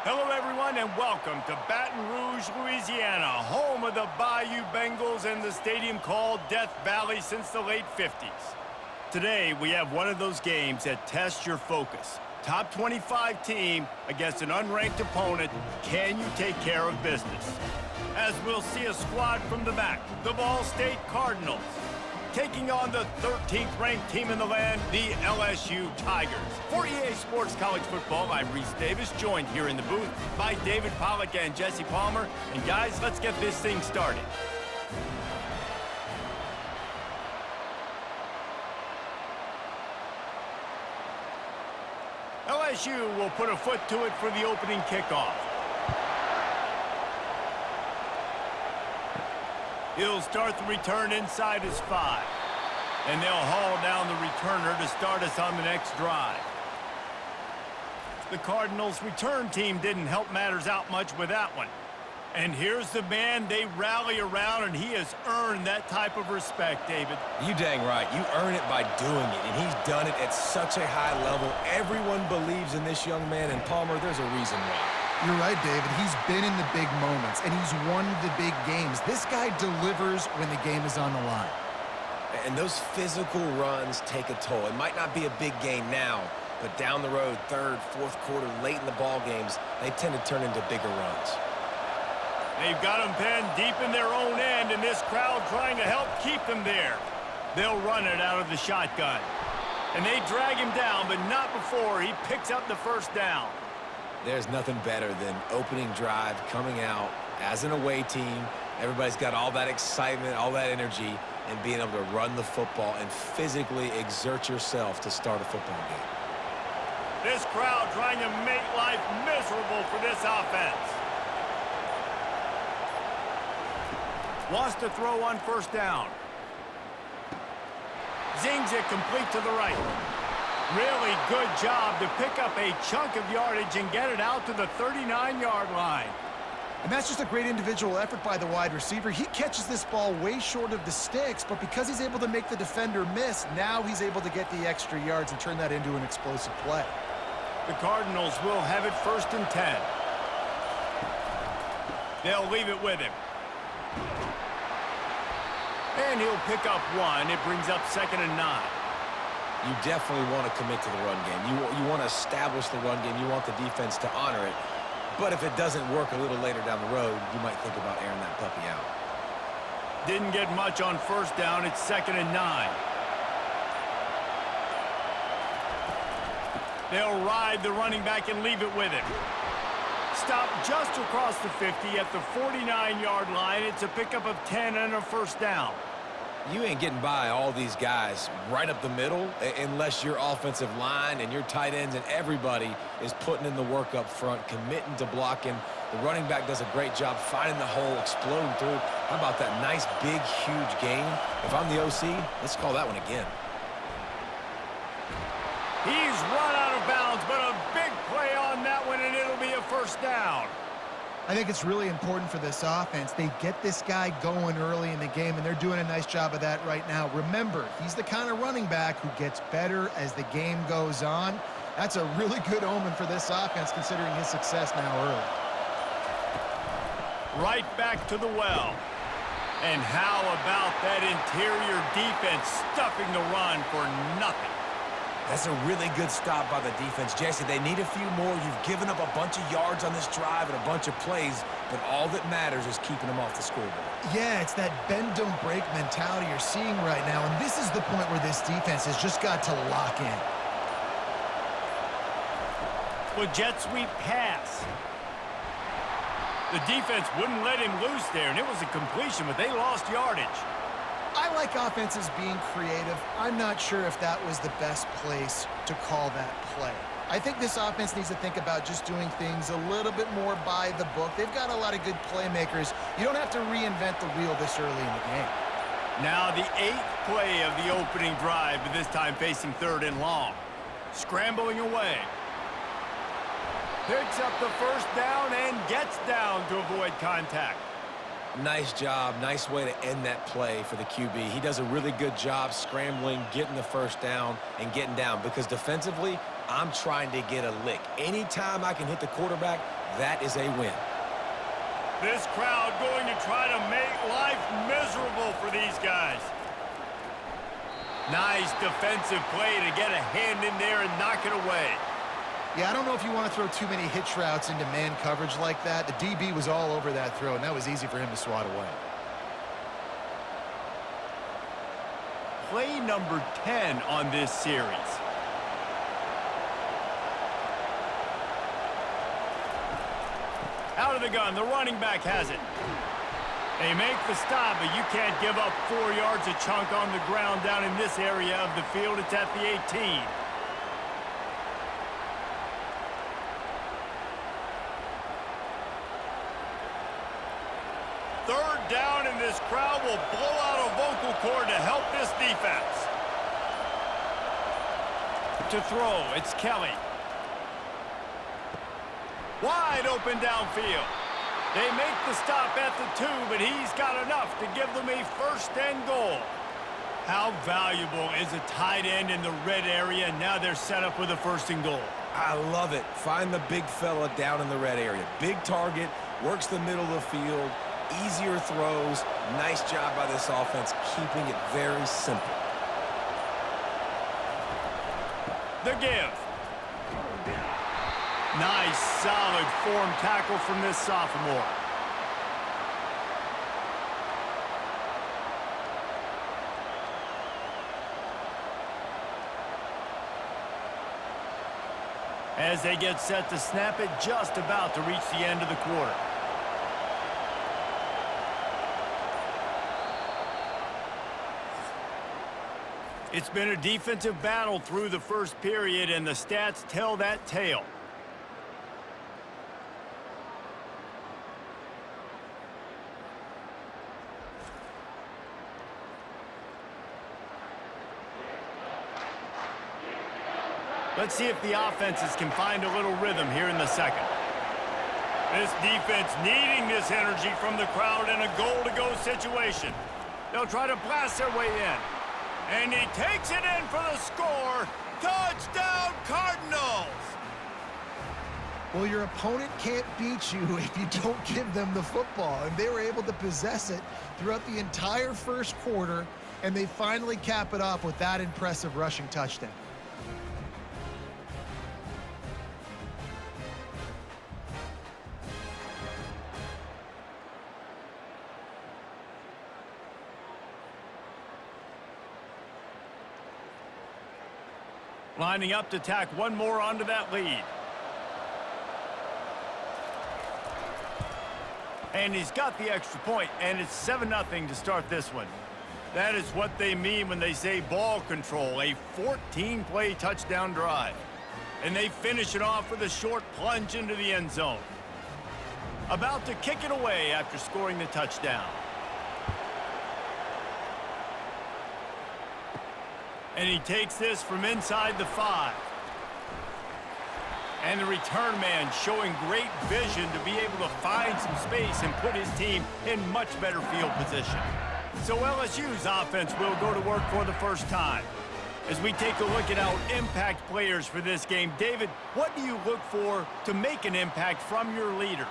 Hello, everyone, and welcome to Baton Rouge, Louisiana, home of the Bayou Bengals and the stadium called Death Valley since the late 50s. Today, we have one of those games that tests your focus. Top 25 team against an unranked opponent. Can you take care of business? As we'll see a squad from the back, the Ball State Cardinals, taking on the 13th ranked team in the land, the LSU Tigers. For EA Sports College Football, I'm Reese Davis, joined here in the booth by David Pollack and Jesse Palmer. And guys, let's get this thing started. LSU will put a foot to it for the opening kickoff. He'll start the return inside his 5. And they'll haul down the returner to start us on the next drive. The Cardinals' return team didn't help matters out much with that one. And here's the man they rally around, and he has earned that type of respect, David. You dang right. You earn it by doing it, and he's done it at such a high level. Everyone believes in this young man, and Palmer, there's a reason why. You're right, David. He's been in the big moments, and he's won the big games. This guy delivers when the game is on the line. And those physical runs take a toll. It might not be a big gain now, but down the road, third, fourth quarter, late in the ball games, they tend to turn into bigger runs. They've got him pinned deep in their own end, and this crowd trying to help keep them there. They'll run it out of the shotgun. And they drag him down, but not before he picks up the first down. There's nothing better than opening drive, coming out as an away team. Everybody's got all that excitement, all that energy, and being able to run the football and physically exert yourself to start a football game. This crowd trying to make life miserable for this offense. Wants to throw on first down. Zings it complete to the right. Really good job to pick up a chunk of yardage and get it out to the 39-yard line. And that's just a great individual effort by the wide receiver. He catches this ball way short of the sticks, but because he's able to make the defender miss, now he's able to get the extra yards and turn that into an explosive play. The Cardinals will have it 1st and 10. They'll leave it with him. And he'll pick up 1. It brings up 2nd and 9. You definitely want to commit to the run game. You want to establish the run game. You want the defense to honor it. But if it doesn't work a little later down the road, you might think about airing that puppy out. Didn't get much on first down. It's 2nd and 9. They'll ride the running back and leave it with him. Stop just across the 50 at the 49-yard line. It's a pickup of 10 and a first down. You ain't getting by all these guys right up the middle unless your offensive line and your tight ends and everybody is putting in the work up front, committing to blocking. The running back does a great job finding the hole, exploding through. How about that nice, big, huge gain? If I'm the OC, let's call that one again. He's run out of bounds, but a big play on that one, and it'll be a first down. I think it's really important for this offense. They get this guy going early in the game, and they're doing a nice job of that right now. Remember, he's the kind of running back who gets better as the game goes on. That's a really good omen for this offense, considering his success now early. Right back to the well. And how about that interior defense stuffing the run for nothing? That's a really good stop by the defense. Jesse, they need a few more. You've given up a bunch of yards on this drive and a bunch of plays, but all that matters is keeping them off the scoreboard. Yeah, it's that bend, don't break mentality you're seeing right now, and this is the point where this defense has just got to lock in. Well, jet sweep pass. The defense wouldn't let him loose there, and it was a completion, but they lost yardage. I like offenses being creative. I'm not sure if that was the best place to call that play. I think this offense needs to think about just doing things a little bit more by the book. They've got a lot of good playmakers. You don't have to reinvent the wheel this early in the game. Now the 8th play of the opening drive, but this time facing 3rd and long. Scrambling away. Picks up the first down and gets down to avoid contact. Nice job. Nice way to end that play for the QB. He does a really good job scrambling, getting the first down, and getting down. Because defensively, I'm trying to get a lick. Anytime I can hit the quarterback, that is a win. This crowd going to try to make life miserable for these guys. Nice defensive play to get a hand in there and knock it away. Yeah, I don't know if you want to throw too many hitch routes into man coverage like that. The DB was all over that throw, and that was easy for him to swat away. Play number 10 on this series. Out of the gun, the running back has it. They make the stop, but you can't give up 4 yards a chunk on the ground down in this area of the field. It's at the 18. Third down, and this crowd will blow out a vocal cord to help this defense. To throw, it's Kelly. Wide open downfield. They make the stop at the 2, but he's got enough to give them a first and goal. How valuable is a tight end in the red area? Now they're set up with a first and goal. I love it. Find the big fella down in the red area. Big target, works the middle of the field, easier throws. Nice job by this offense, keeping it very simple. The give. Nice, solid form tackle from this sophomore. As they get set to snap it, just about to reach the end of the quarter. It's been a defensive battle through the first period, and the stats tell that tale. Let's see if the offenses can find a little rhythm here in the second. This defense needing this energy from the crowd in a goal-to-go situation. They'll try to blast their way in. And he takes it in for the score. Touchdown, Cardinals! Well, your opponent can't beat you if you don't give them the football. And they were able to possess it throughout the entire first quarter, and they finally cap it off with that impressive rushing touchdown. Lining up to tack one more onto that lead. And he's got the extra point, and it's 7-0 to start this one. That is what they mean when they say ball control, a 14-play touchdown drive. And they finish it off with a short plunge into the end zone. About to kick it away after scoring the touchdown. And he takes this from inside the 5. And the return man showing great vision to be able to find some space and put his team in much better field position. So LSU's offense will go to work for the first time. As we take a look at our impact players for this game, David, what do you look for to make an impact from your leaders?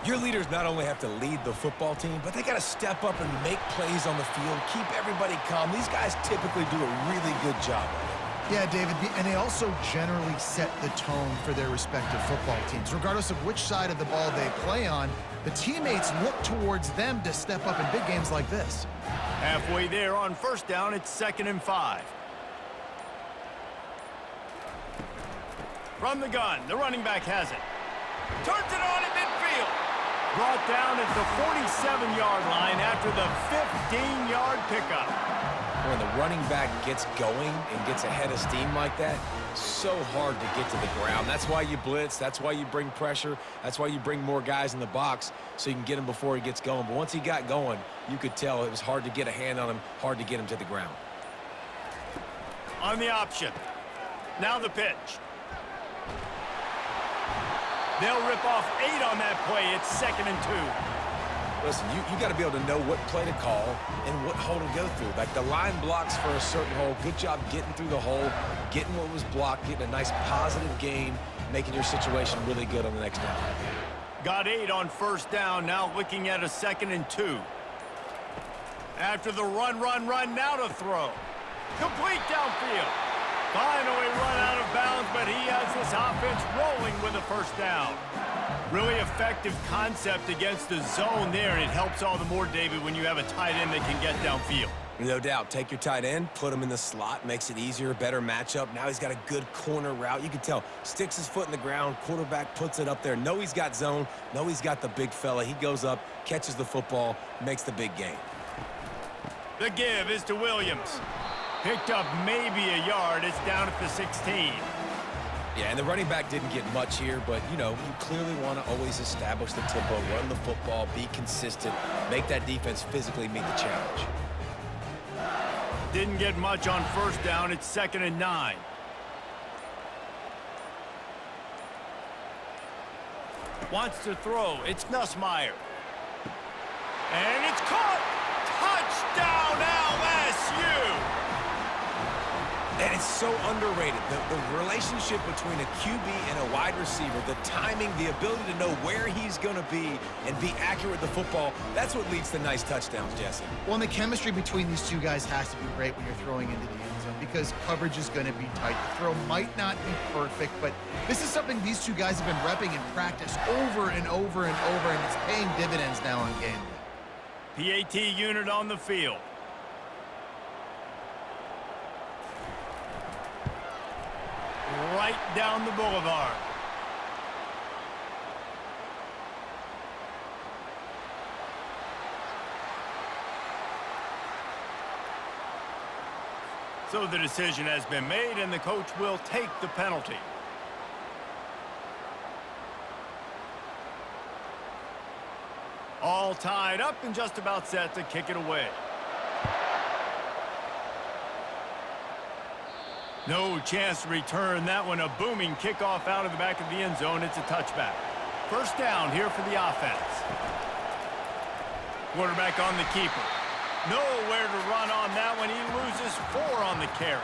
Your leaders not only have to lead the football team, but they got to step up and make plays on the field, keep everybody calm. These guys typically do a really good job of it. Yeah, David, and they also generally set the tone for their respective football teams. Regardless of which side of the ball they play on, the teammates look towards them to step up in big games like this. Halfway there on first down, it's 2nd and 5. From the gun, the running back has it. Turns it on in midfield. Brought down at the 47-yard line after the 15-yard pickup. When the running back gets going and gets ahead of steam like that, so hard to get to the ground. That's why you blitz. That's why you bring pressure. That's why you bring more guys in the box so you can get him before he gets going. But once he got going, you could tell it was hard to get a hand on him, hard to get him to the ground. On the option. Now the pitch. They'll rip off 8 on that play. It's 2nd and 2. Listen, you got to be able to know what play to call and what hole to go through. Like the line blocks for a certain hole. Good job getting through the hole, getting what was blocked, getting a nice positive gain, making your situation really good on the next down. Got 8 on first down, now looking at a 2nd and 2. After the run, now to throw. Complete downfield. Finally run out of bounds, but he has this offense rolling with a first down. Really effective concept against the zone there, and it helps all the more, David, when you have a tight end that can get downfield. No doubt. Take your tight end, put him in the slot, makes it easier, better matchup. Now he's got a good corner route. You can tell, sticks his foot in the ground, quarterback puts it up there. Know he's got zone, know he's got the big fella. He goes up, catches the football, makes the big gain. The give is to Williams. Picked up maybe a yard. It's down at the 16. Yeah, and the running back didn't get much here, but, you know, you clearly want to always establish the tempo, run the football, be consistent, make that defense physically meet the challenge. Didn't get much on first down. It's 2nd and 9. Wants to throw. It's Nussmeier. And it's caught. Touchdown, LSU. And it's so underrated. The relationship between a QB and a wide receiver, the timing, the ability to know where he's going to be and be accurate with the football, that's what leads to nice touchdowns, Jesse. Well, and the chemistry between these two guys has to be great when you're throwing into the end zone because coverage is going to be tight. The throw might not be perfect, but this is something these two guys have been repping in practice over and over and over, and it's paying dividends now on game day. PAT unit on the field. Right down the boulevard. So the decision has been made, and the coach will take the penalty. All tied up and just about set to kick it away. No chance to return that one. A booming kickoff out of the back of the end zone. It's a touchback. First down here for the offense. Quarterback on the keeper. Nowhere to run on that one. He loses 4 on the carry.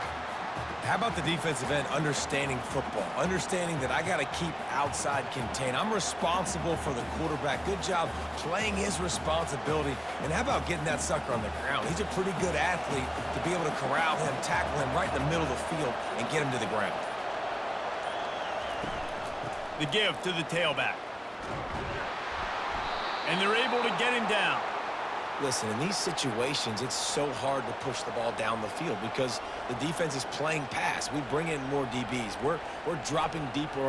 How about the defensive end understanding football, understanding that I got to keep outside contain. I'm responsible for the quarterback. Good job playing his responsibility. And how about getting that sucker on the ground? He's a pretty good athlete to be able to corral him, tackle him right in the middle of the field, and get him to the ground. The give to the tailback. And they're able to get him down. Listen, in these situations, it's so hard to push the ball down the field because the defense is playing pass. We bring in more DBs. We're dropping deeper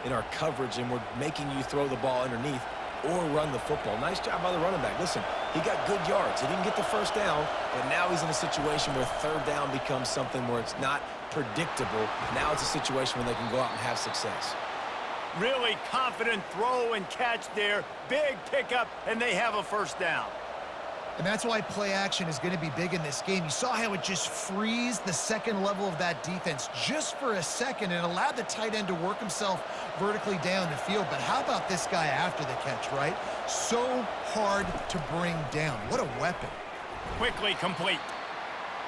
in our coverage, and we're making you throw the ball underneath or run the football. Nice job by the running back. Listen, he got good yards. He didn't get the first down, but now he's in a situation where third down becomes something where it's not predictable. Now it's a situation where they can go out and have success. Really confident throw and catch there. Big pickup, and they have a first down. And that's why play action is going to be big in this game. You saw how it just frees the second level of that defense just for a second and allowed the tight end to work himself vertically down the field. But how about this guy after the catch, right? So hard to bring down. What a weapon. Quickly complete.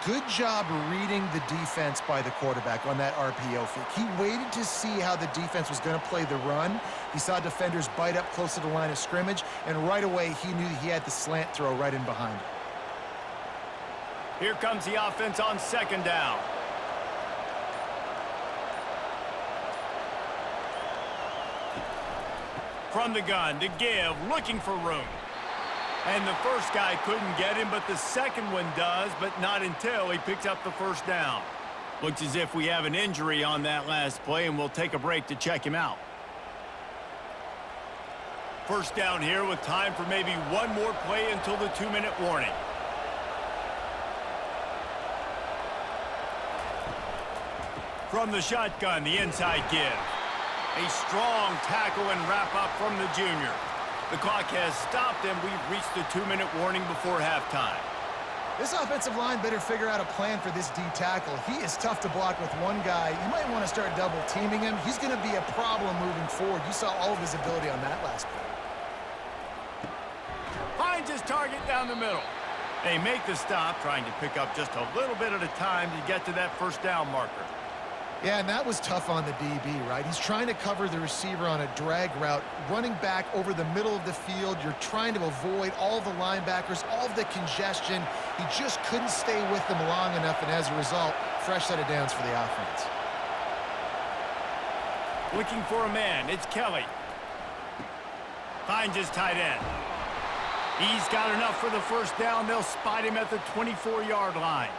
Good job reading the defense by the quarterback on that RPO fake. He waited to see how the defense was going to play the run. He saw defenders bite up close to the line of scrimmage, and right away he knew he had the slant throw right in behind him. Here comes the offense on second down. From the gun to give, looking for room. And the first guy couldn't get him, but the second one does, but not until he picks up the first down. Looks as if we have an injury on that last play, and we'll take a break to check him out. First down here with time for maybe one more play until the 2-minute warning. From the shotgun, the inside give. A strong tackle and wrap up from the junior. The clock has stopped, and we've reached the 2-minute warning before halftime. This offensive line better figure out a plan for this D tackle. He is tough to block with one guy. You might want to start double teaming him. He's going to be a problem moving forward. You saw all of his ability on that last play. finds his target down the middle. They make the stop, trying to pick up just a little bit at a time to get to that first down marker. Yeah, and that was tough on the DB, right? He's trying to cover the receiver on a drag route, running back over the middle of the field. You're trying to avoid all the linebackers, all of the congestion. He just couldn't stay with them long enough, and as a result, fresh set of downs for the offense. Looking for a man, it's Kelly. Finds his tight end. He's got enough for the first down. They'll spot him at the 24-yard line.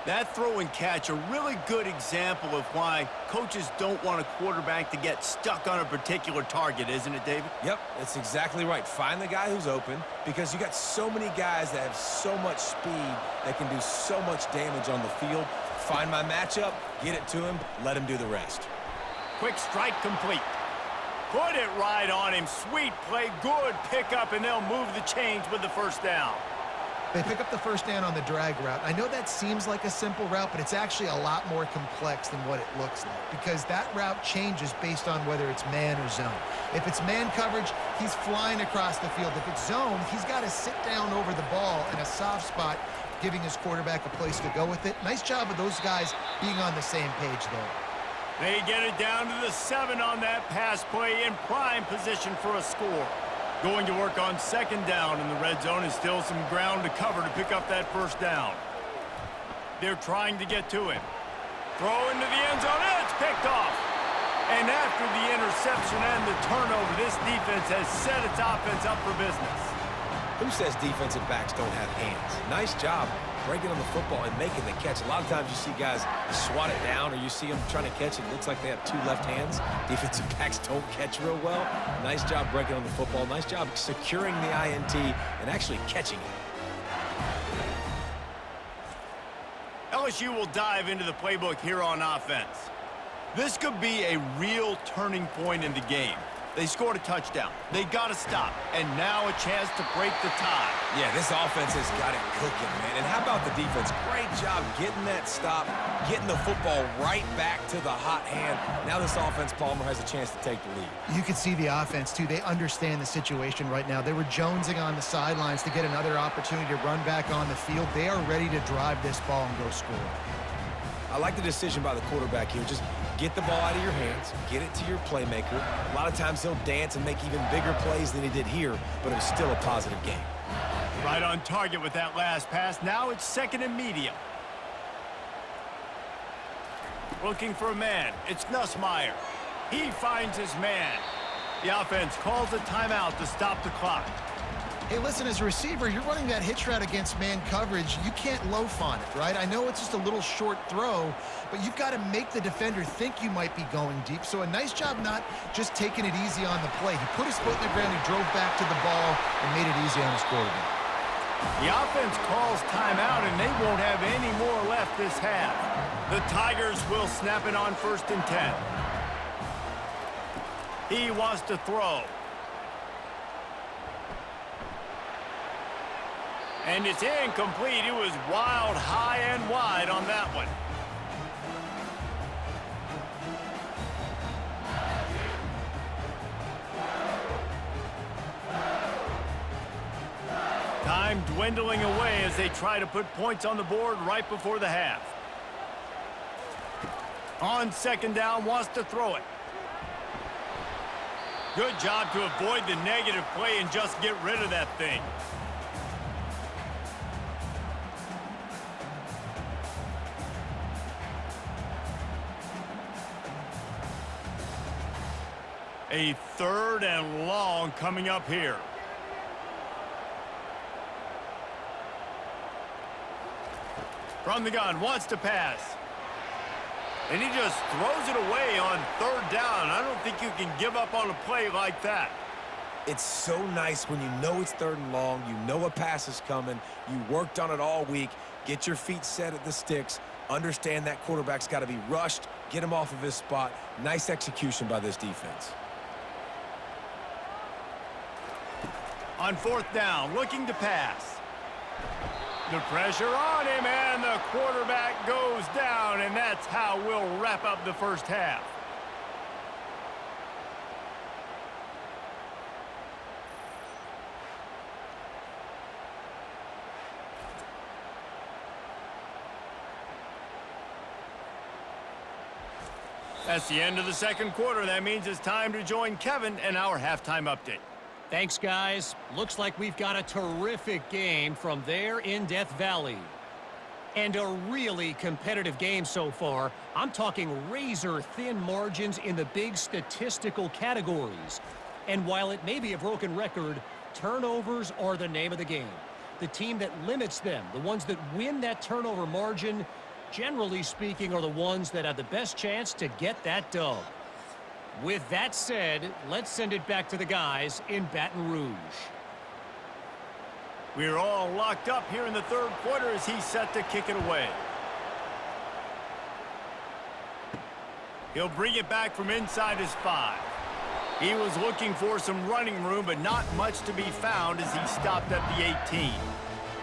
That throw and catch, a really good example of why coaches don't want a quarterback to get stuck on a particular target, isn't it, David? Yep, that's exactly right. Find the guy who's open, because you got so many guys that have so much speed that can do so much damage on the field. Find my matchup, get it to him, let him do the rest. Quick strike complete. Put it right on him. Sweet play, good pickup, and they'll move the chains with the first down. They pick up the first down on the drag route. I know that seems like a simple route, but it's actually a lot more complex than what it looks like, because that route changes based on whether it's man or zone. If it's man coverage, he's flying across the field. If it's zone, he's got to sit down over the ball in a soft spot, giving his quarterback a place to go with it. Nice job of those guys being on the same page there. They get it down to the 7 on that pass play, in prime position for a score. Going to work on second down in the red zone, and still some ground to cover to pick up that first down. They're trying to get to him. Throw into the end zone, it's picked off. And after the interception and the turnover, this defense has set its offense up for business. Who says defensive backs don't have hands? Nice job breaking on the football and making the catch. A lot of times you see guys swat it down, or you see them trying to catch it. It looks like they have two left hands. Defensive backs don't catch real well. Nice job breaking on the football. Nice job securing the INT and actually catching it. LSU will dive into the playbook here on offense. This could be a real turning point in the game. They scored a touchdown. They got to stop. And now a chance to break the tie. Yeah, this offense has got it cooking, man. And how about the defense? Great job getting that stop, getting the football right back to the hot hand. Now this offense, Palmer, has a chance to take the lead. You can see the offense, too. They understand the situation right now. They were jonesing on the sidelines to get another opportunity to run back on the field. They are ready to drive this ball and go score. I like the decision by the quarterback here. Just get the ball out of your hands, get it to your playmaker. A lot of times he'll dance and make even bigger plays than he did here, but it was still a positive game. Right on target with that last pass. Now it's second and medium. Looking for a man. It's Nussmeier. He finds his man. The offense calls a timeout to stop the clock. Hey, listen, as a receiver, you're running that hitch route against man coverage. You can't loaf on it, right? I know it's just a little short throw, but you've got to make the defender think you might be going deep. So a nice job not just taking it easy on the play. He put his foot in the ground, he drove back to the ball, and made it easy on his quarterback. The offense calls timeout, and they won't have any more left this half. The Tigers will snap it on 1st and 10. He wants to throw. And it's incomplete. It was wild, high and wide on that one. Time dwindling away as they try to put points on the board right before the half. On second down, wants to throw it. Good job to avoid the negative play and just get rid of that thing. A 3rd and long coming up here. From the gun, wants to pass. And he just throws it away on 3rd down. I don't think you can give up on a play like that. It's so nice when you know it's 3rd and long, you know a pass is coming, you worked on it all week, get your feet set at the sticks, understand that quarterback's got to be rushed, get him off of his spot. Nice execution by this defense. On 4th down, looking to pass. The pressure on him, and the quarterback goes down, and that's how we'll wrap up the first half. That's the end of the second quarter. That means it's time to join Kevin in our halftime update. Thanks, guys. Looks like we've got a terrific game from there in Death Valley. And a really competitive game so far. I'm talking razor-thin margins in the big statistical categories. And while it may be a broken record, turnovers are the name of the game. The team that limits them, the ones that win that turnover margin, generally speaking, are the ones that have the best chance to get that dub. With that said, let's send it back to the guys in Baton Rouge. We're all locked up here in the third quarter as he's set to kick it away. He'll bring it back from inside his 5. He was looking for some running room, but not much to be found as he stopped at the 18.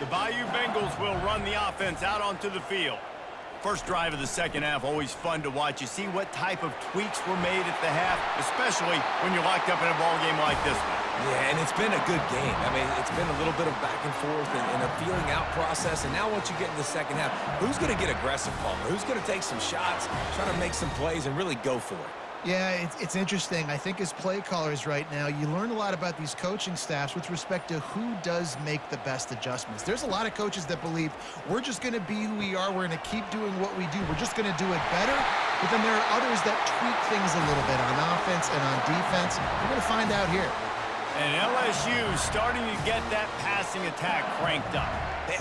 The Bayou Bengals will run the offense out onto the field. First drive of the second half, always fun to watch. You see what type of tweaks were made at the half, especially when you're locked up in a ball game like this one. Yeah, and it's been a good game. I mean, it's been a little bit of back and forth and a feeling out process. And now once you get in the second half, who's going to get aggressive, Palmer? Who's going to take some shots, try to make some plays, and really go for it? Yeah, it's interesting. I think as play callers right now, you learn a lot about these coaching staffs with respect to who does make the best adjustments. There's a lot of coaches that believe we're just going to be who we are. We're going to keep doing what we do. We're just going to do it better. But then there are others that tweak things a little bit on offense and on defense. We're going to find out here. And LSU starting to get that passing attack cranked up.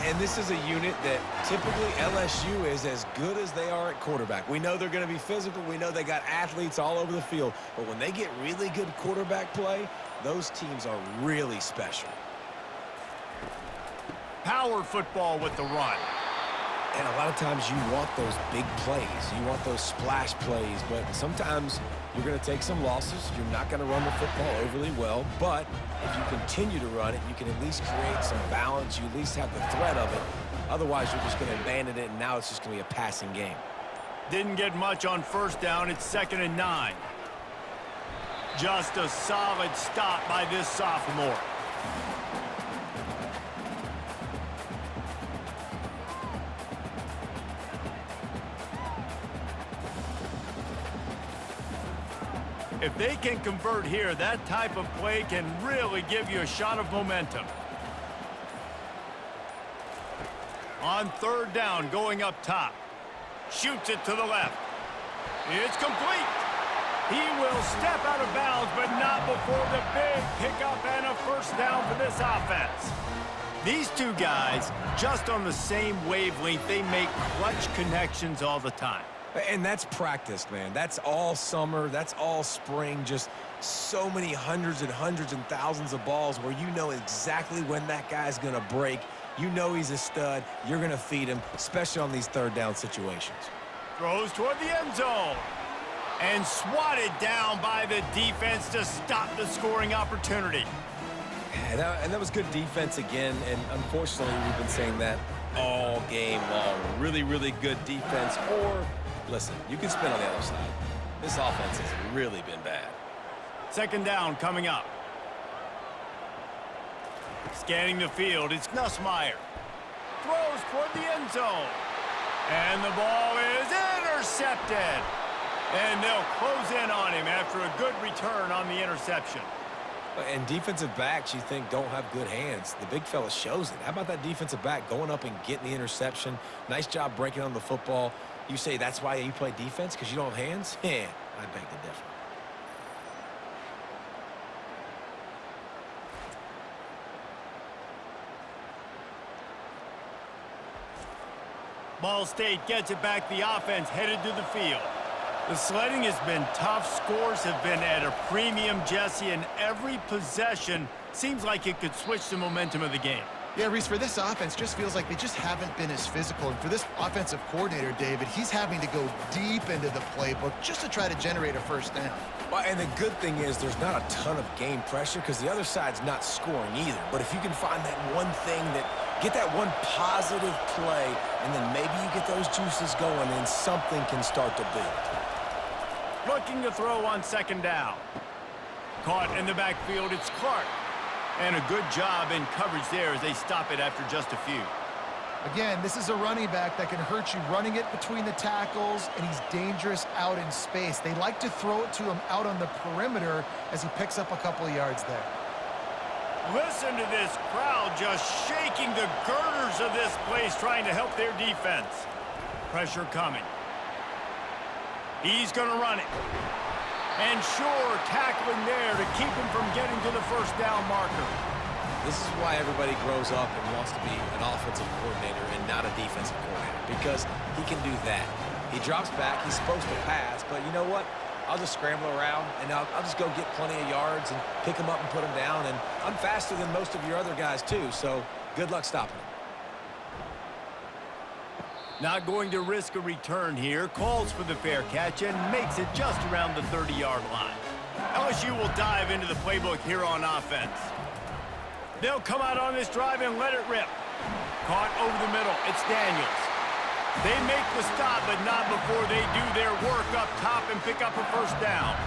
And this is a unit that typically LSU is as good as they are at quarterback. We know they're going to be physical. We know they got athletes all over the field. But when they get really good quarterback play, those teams are really special. Power football with the run. And a lot of times you want those big plays. You want those splash plays. But sometimes you're going to take some losses. You're not going to run the football overly well. But if you continue to run it, you can at least create some balance. You at least have the threat of it. Otherwise, you're just going to abandon it, and now it's just going to be a passing game. Didn't get much on first down. It's 2nd and 9. Just a solid stop by this sophomore. If they can convert here, that type of play can really give you a shot of momentum. On 3rd down, going up top. Shoots it to the left. It's complete. He will step out of bounds, but not before the big pickup and a first down for this offense. These two guys, just on the same wavelength, they make clutch connections all the time. And that's practice, man. That's all summer. That's all spring. Just so many hundreds and thousands of balls where you know exactly when that guy's going to break. You know he's a stud. You're going to feed him, especially on these 3rd down situations. Throws toward the end zone. And swatted down by the defense to stop the scoring opportunity. Yeah, and that was good defense again. And unfortunately, we've been saying that all game long. Really, really good defense. Or, listen, you can spin on the other side. This offense has really been bad. 2nd down coming up. Scanning the field, it's Nussmeier. Throws toward the end zone. And the ball is intercepted. And they'll close in on him after a good return on the interception. And defensive backs, you think, don't have good hands. The big fella shows it. How about that defensive back going up and getting the interception? Nice job breaking on the football. You say that's why you play defense, because you don't have hands? Yeah, I beg to differ. Ball State gets it back. The offense headed to the field. The sledding has been tough. Scores have been at a premium, Jesse, and every possession seems like it could switch the momentum of the game. Yeah, Reese, for this offense, just feels like they just haven't been as physical. And for this offensive coordinator, David, he's having to go deep into the playbook just to try to generate a first down. Well, and the good thing is there's not a ton of game pressure because the other side's not scoring either. But if you can find that one thing get that one positive play, and then maybe you get those juices going, and something can start to build. Looking to throw on 2nd down. Caught in the backfield, it's Clark. And a good job in coverage there as they stop it after just a few. Again, this is a running back that can hurt you running it between the tackles, and he's dangerous out in space. They like to throw it to him out on the perimeter as he picks up a couple of yards there. Listen to this crowd just shaking the girders of this place, trying to help their defense. Pressure coming. He's going to run it. And sure, tackling there to keep him from getting to the first down marker. This is why everybody grows up and wants to be an offensive coordinator and not a defensive coordinator, because he can do that. He drops back, he's supposed to pass, but you know what? I'll just scramble around, and I'll just go get plenty of yards and pick him up and put him down, and I'm faster than most of your other guys too, so good luck stopping him. Not going to risk a return here, calls for the fair catch and makes it just around the 30-yard line. LSU will dive into the playbook here on offense. They'll come out on this drive and let it rip. Caught over the middle. It's Daniels. They make the stop, but not before they do their work up top and pick up a first down.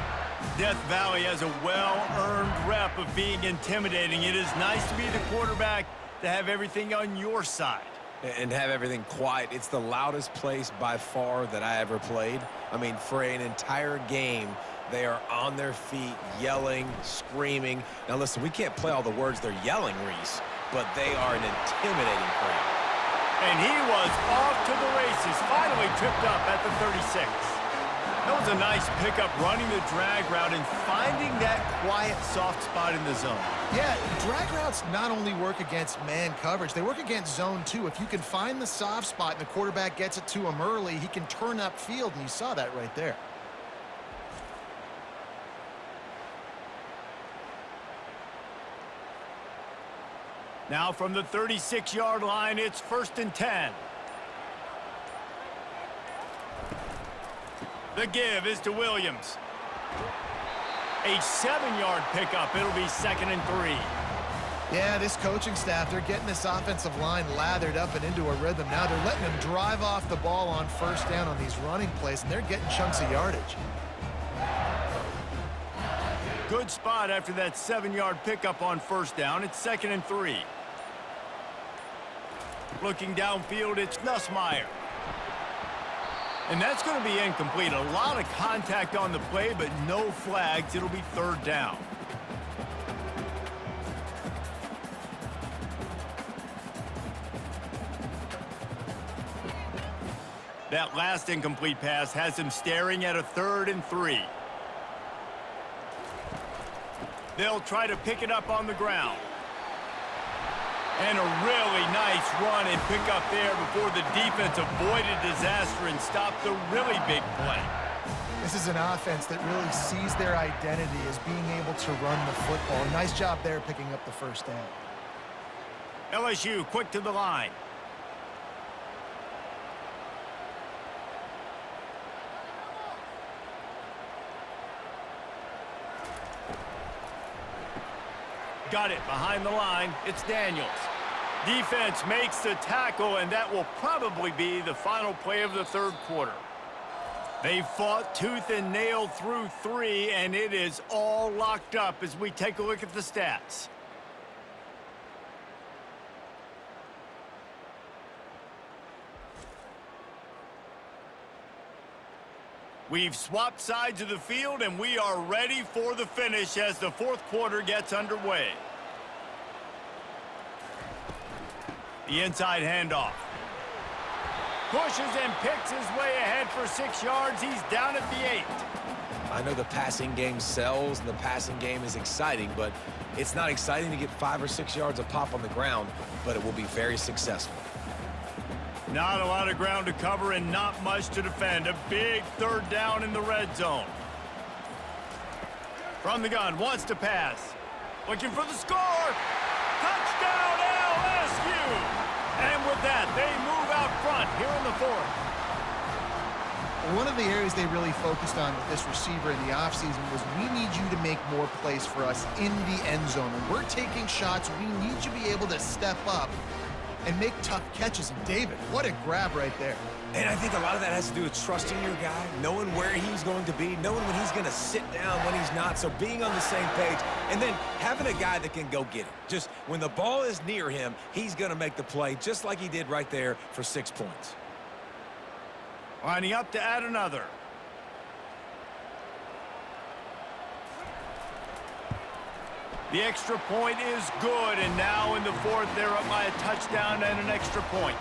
Death Valley has a well-earned rep of being intimidating. It is nice to be the quarterback, to have everything on your side. And have everything quiet. It's the loudest place by far that I ever played. I mean, for an entire game, they are on their feet, yelling, screaming. Now, listen, we can't play all the words they're yelling, Reese, but they are an intimidating crowd. And he was off to the races, finally tripped up at the 36. That was a nice pickup, running the drag route and finding that quiet, soft spot in the zone. Yeah, drag routes not only work against man coverage, they work against zone too. If you can find the soft spot and the quarterback gets it to him early, he can turn upfield, and you saw that right there. Now from the 36-yard line, it's 1st and 10. The give is to Williams. A 7-yard pickup. It'll be 2nd and 3. Yeah, this coaching staff, they're getting this offensive line lathered up and into a rhythm. Now they're letting them drive off the ball on first down on these running plays, and they're getting chunks of yardage. Good spot after that 7-yard pickup on first down. It's 2nd and 3. Looking downfield, it's Nussmeier. And that's going to be incomplete. A lot of contact on the play, but no flags. It'll be 3rd down. That last incomplete pass has him staring at a 3rd and 3. They'll try to pick it up on the ground. And a really nice run and pick up there before the defense avoided disaster and stopped the really big play. This is an offense that really sees their identity as being able to run the football. Nice job there picking up the first down. LSU quick to the line. Got it behind the line. It's Daniels. Defense makes the tackle, and that will probably be the final play of the 3rd quarter. They fought tooth and nail through 3, and it is all locked up as we take a look at the stats. We've swapped sides of the field, and we are ready for the finish as the 4th quarter gets underway. The inside handoff. Pushes and picks his way ahead for 6 yards. He's down at the 8. I know the passing game sells and the passing game is exciting, but it's not exciting to get 5 or 6 yards a pop on the ground, but it will be very successful. Not a lot of ground to cover and not much to defend. A big 3rd down in the red zone. From the gun, wants to pass. Looking for the score. Touchdown, LSU! And with that, they move out front here in the 4th. One of the areas they really focused on with this receiver in the offseason was, we need you to make more plays for us in the end zone. When we're taking shots, we need you to be able to step up and make tough catches. And David, what a grab right there. And I think a lot of that has to do with trusting your guy, knowing where he's going to be, knowing when he's going to sit down, when he's not. So being on the same page, and then having a guy that can go get it. Just when the ball is near him, he's going to make the play, just like he did right there for 6 points. Lining up to add another. The extra point is good, and now in the fourth, they're up by a touchdown and an extra point.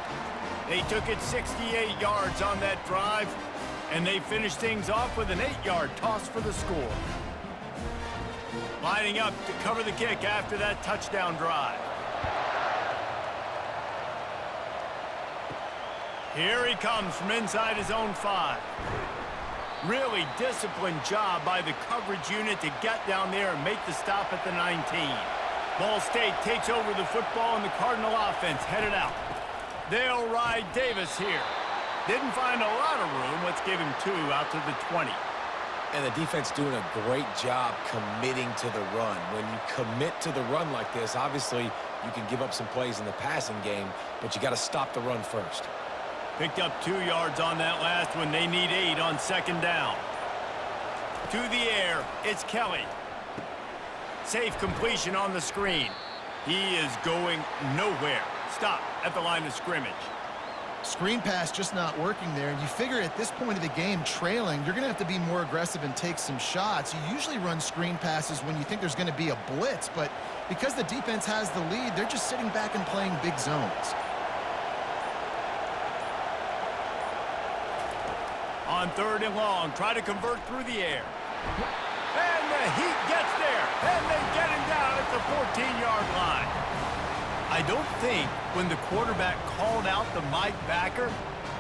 They took it 68 yards on that drive, and they finished things off with an 8-yard toss for the score. Lining up to cover the kick after that touchdown drive. Here he comes from inside his own 5. Really disciplined job by the coverage unit to get down there and make the stop at the 19. Ball State takes over the football, and the Cardinal offense headed out. They'll ride Davis here. Didn't find a lot of room. Let's give him 2 out to the 20. And the defense doing a great job committing to the run. When you commit to the run like this, obviously you can give up some plays in the passing game, but you got to stop the run first. Picked up 2 yards on that last one. They need 8 on second down. To the air, it's Kelly. Safe completion on the screen. He is going nowhere. Stop at the line of scrimmage. Screen pass just not working there, and you figure at this point of the game, trailing, you're going to have to be more aggressive and take some shots. You usually run screen passes when you think there's going to be a blitz, but because the defense has the lead, they're just sitting back and playing big zones. On 3rd and long, try to convert through the air. And the heat gets there, and they get him down at the 14-yard line. I don't think when the quarterback called out the Mike backer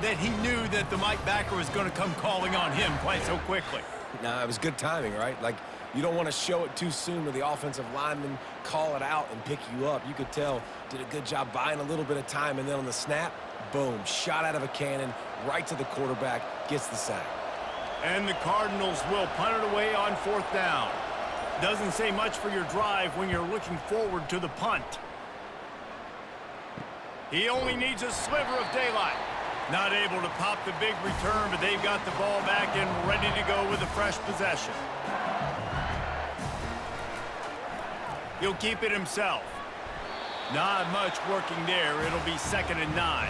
that he knew that the Mike backer was going to come calling on him quite so quickly. Nah, it was good timing, right? Like, you don't want to show it too soon or the offensive lineman call it out and pick you up. You could tell, did a good job buying a little bit of time, and then on the snap, boom, shot out of a cannon, right to the quarterback, gets the sack. And the Cardinals will punt it away on 4th down. Doesn't say much for your drive when you're looking forward to the punt. He only needs a sliver of daylight. Not able to pop the big return, but they've got the ball back and ready to go with a fresh possession. He'll keep it himself. Not much working there. It'll be 2nd and 9.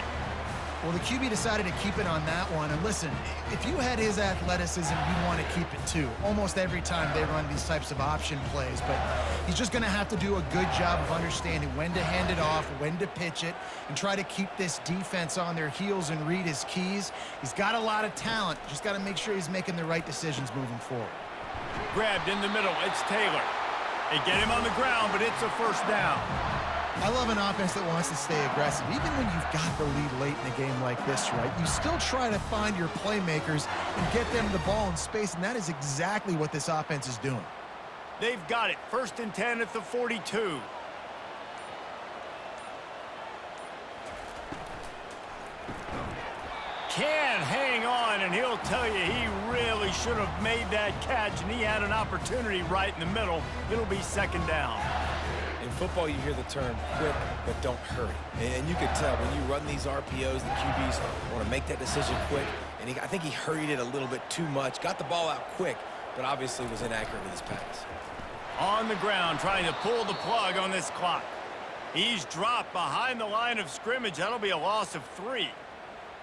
Well, the QB decided to keep it on that one. And listen, if you had his athleticism, you want to keep it too. Almost every time they run these types of option plays. But he's just going to have to do a good job of understanding when to hand it off, when to pitch it, and try to keep this defense on their heels and read his keys. He's got a lot of talent. Just got to make sure he's making the right decisions moving forward. Grabbed in the middle. It's Taylor. They get him on the ground, but it's a 1st down. I love an offense that wants to stay aggressive. Even when you've got the lead late in a game like this, right, you still try to find your playmakers and get them the ball in space, and that is exactly what this offense is doing. They've got it. 1st and 10 at the 42. Can hang on, and he'll tell you he really should have made that catch, and he had an opportunity right in the middle. It'll be 2nd down. In football, you hear the term quick, but don't hurry. And you can tell when you run these RPOs, the QBs want to make that decision quick. And I think he hurried it a little bit too much. Got the ball out quick, but obviously was inaccurate with his pass. On the ground, trying to pull the plug on this clock. He's dropped behind the line of scrimmage. That'll be a loss of 3.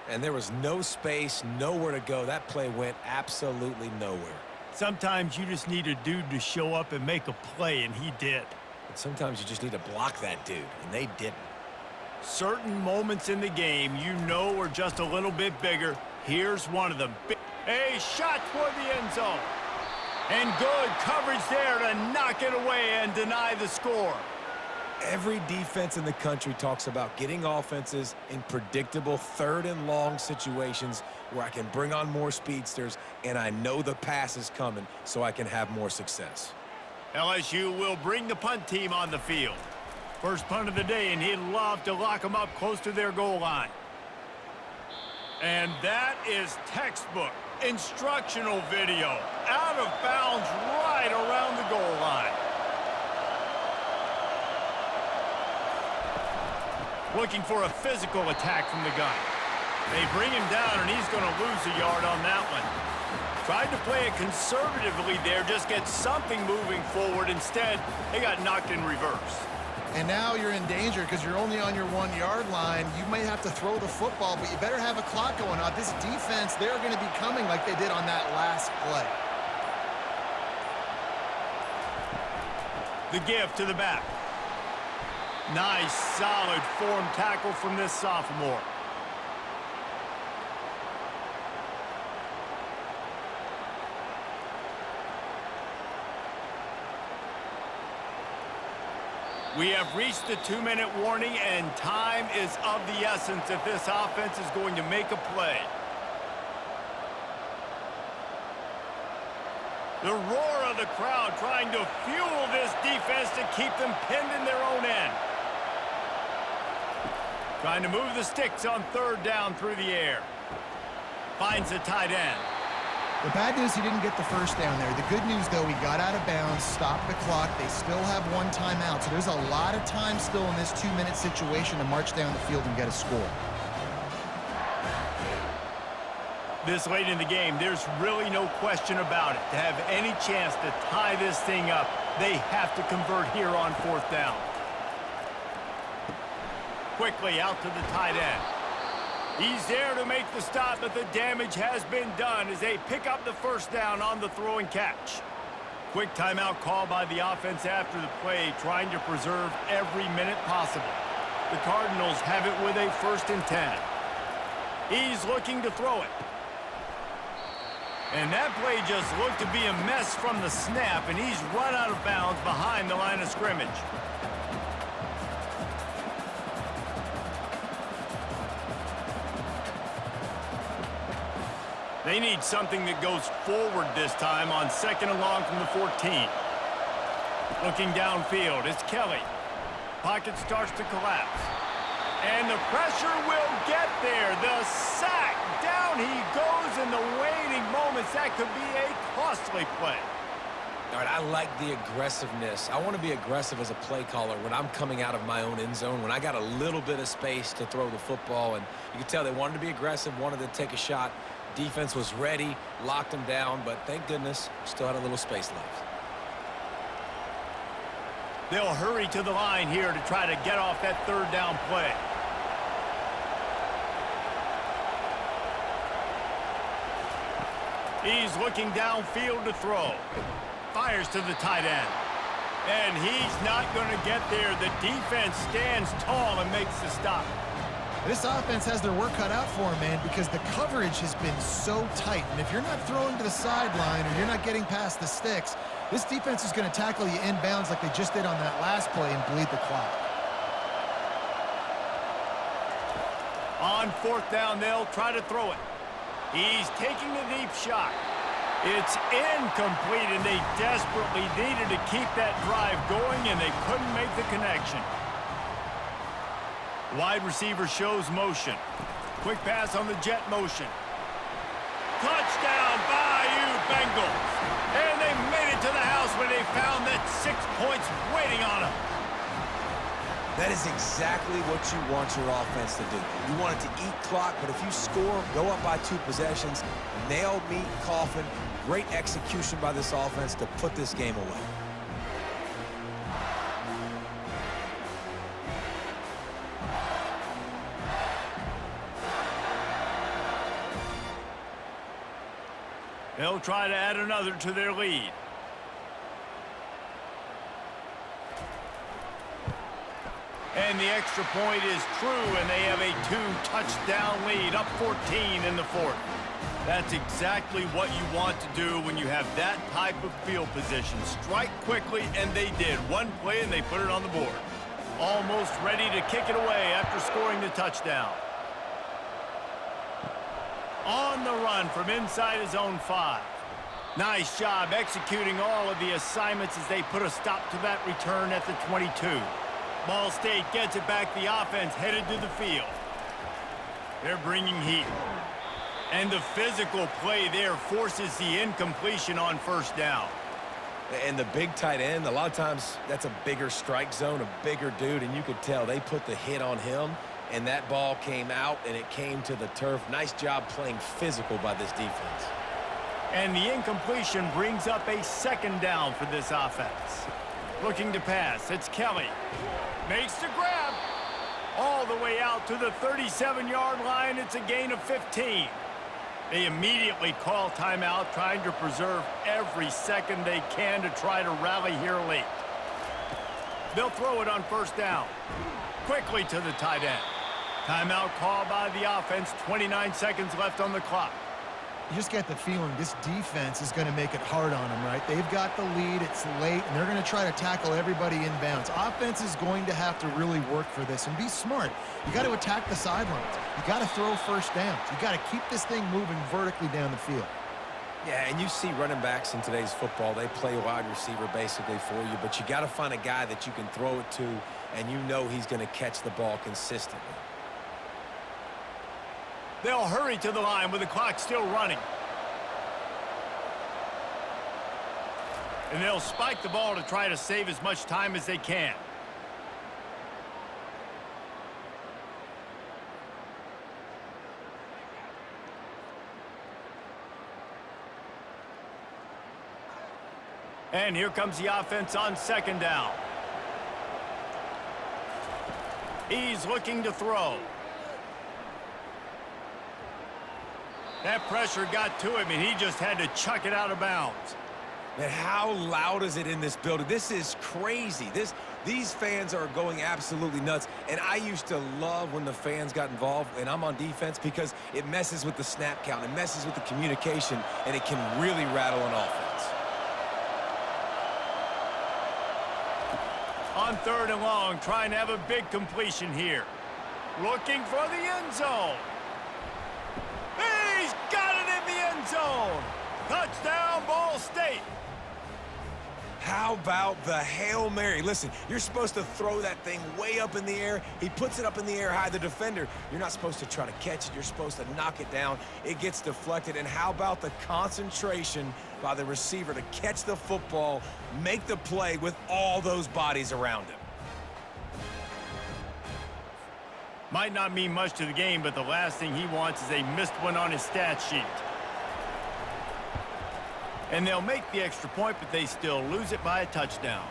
And there was no space, nowhere to go. That play went absolutely nowhere. Sometimes you just need a dude to show up and make a play, and he did. And sometimes you just need to block that dude, and they didn't. Certain moments in the game you know are just a little bit bigger. Here's one of them. A shot toward the end zone. And good coverage there to knock it away and deny the score. Every defense in the country talks about getting offenses in predictable 3rd and long situations where I can bring on more speedsters and I know the pass is coming so I can have more success. LSU will bring the punt team on the field. First punt of the day, and he'd love to lock them up close to their goal line. And that is textbook instructional video. Out of bounds right around the goal line. Looking for a physical attack from the gun. They bring him down, and he's going to lose a yard on that one. Tried to play it conservatively there, just get something moving forward. Instead, they got knocked in reverse. And now you're in danger because you're only on your 1-yard line. You may have to throw the football, but you better have a clock going on. This defense, they're going to be coming like they did on that last play. The give to the back. Nice, solid form tackle from this sophomore. We have reached the 2-minute warning, and time is of the essence if this offense is going to make a play. The roar of the crowd trying to fuel this defense to keep them pinned in their own end. Trying to move the sticks on 3rd down through the air. Finds the tight end. The bad news, he didn't get the first down there. The good news, though, he got out of bounds, stopped the clock. They still have 1 timeout, so there's a lot of time still in this 2-minute situation to march down the field and get a score. This late in the game, there's really no question about it. To have any chance to tie this thing up, they have to convert here on 4th down. Quickly out to the tight end. He's there to make the stop, but the damage has been done as they pick up the 1st down on the throw and catch. Quick timeout call by the offense after the play, trying to preserve every minute possible. The Cardinals have it with a 1st and 10. He's looking to throw it. And that play just looked to be a mess from the snap, and he's run out of bounds behind the line of scrimmage. They need something that goes forward this time on 2nd and long from the 14. Looking downfield, it's Kelly. Pocket starts to collapse. And the pressure will get there. The sack. Down he goes in the waiting moments. That could be a costly play. All right, I like the aggressiveness. I want to be aggressive as a play caller when I'm coming out of my own end zone, when I got a little bit of space to throw the football. And you can tell they wanted to be aggressive, wanted to take a shot. Defense was ready, locked them down, but thank goodness, still had a little space left. They'll hurry to the line here to try to get off that 3rd down play. He's looking downfield to throw. Fires to the tight end. And he's not going to get there. The defense stands tall and makes the stop. This offense has their work cut out for them, man, because the coverage has been so tight. And if you're not throwing to the sideline or you're not getting past the sticks, this defense is going to tackle you inbounds like they just did on that last play and bleed the clock. On 4th down, they'll try to throw it. He's taking the deep shot. It's incomplete, and they desperately needed to keep that drive going, and they couldn't make the connection. Wide receiver shows motion. Quick pass on the jet motion. Touchdown, Bayou Bengals. And they made it to the house when they found that 6 points waiting on them. That is exactly what you want your offense to do. You want it to eat clock, but if you score, go up by 2 possessions, nail, meet, coffin. Great execution by this offense to put this game away. They'll try to add another to their lead. And the extra point is true, and they have a 2-touchdown lead, up 14 in the 4th. That's exactly what you want to do when you have that type of field position. Strike quickly, and they did. One play, and they put it on the board. Almost ready to kick it away after scoring the touchdown. On the run from inside his own 5. Nice job executing all of the assignments as they put a stop to that return at the 22. Ball State gets it back. The offense headed to the field. They're bringing heat. And the physical play there forces the incompletion on 1st down. And the big tight end, a lot of times that's a bigger strike zone, a bigger dude, and you could tell they put the hit on him, and that ball came out, and it came to the turf. Nice job playing physical by this defense. And the incompletion brings up a second down for this offense. Looking to pass, it's Kelly. Makes the grab. All the way out to the 37-yard line. It's a gain of 15. They immediately call timeout, trying to preserve every second they can to try to rally here late. They'll throw it on first down. Quickly to the tight end. Timeout called by the offense. 29 seconds left on the clock. You just get the feeling this defense is going to make it hard on them, right? They've got the lead, it's late, and they're going to try to tackle everybody inbounds. Offense is going to have to really work for this and be smart. You got to attack the sidelines. You got to throw first downs. You got to keep this thing moving vertically down the field. Yeah, and you see running backs in today's football, they play wide receiver basically for you, but you got to find a guy that you can throw it to, and you know he's going to catch the ball consistently. They'll hurry to the line with the clock still running. And they'll spike the ball to try to save as much time as they can. And here comes the offense on second down. He's looking to throw. That pressure got to him, and he just had to chuck it out of bounds. Man, how loud is it in this building? This is crazy. These fans are going absolutely nuts. And I used to love when the fans got involved, and I'm on defense, because it messes with the snap count. It messes with the communication, and it can really rattle an offense. On third and long, trying to have a big completion here. Looking for the end zone. He's got it in the end zone. Touchdown, Ball State. How about the Hail Mary? Listen, you're supposed to throw that thing way up in the air. He puts it up in the air high. The defender, you're not supposed to try to catch it. You're supposed to knock it down. It gets deflected. And how about the concentration by the receiver to catch the football, make the play with all those bodies around him? Might not mean much to the game, but the last thing he wants is a missed one on his stat sheet. And they'll make the extra point, but they still lose it by a touchdown.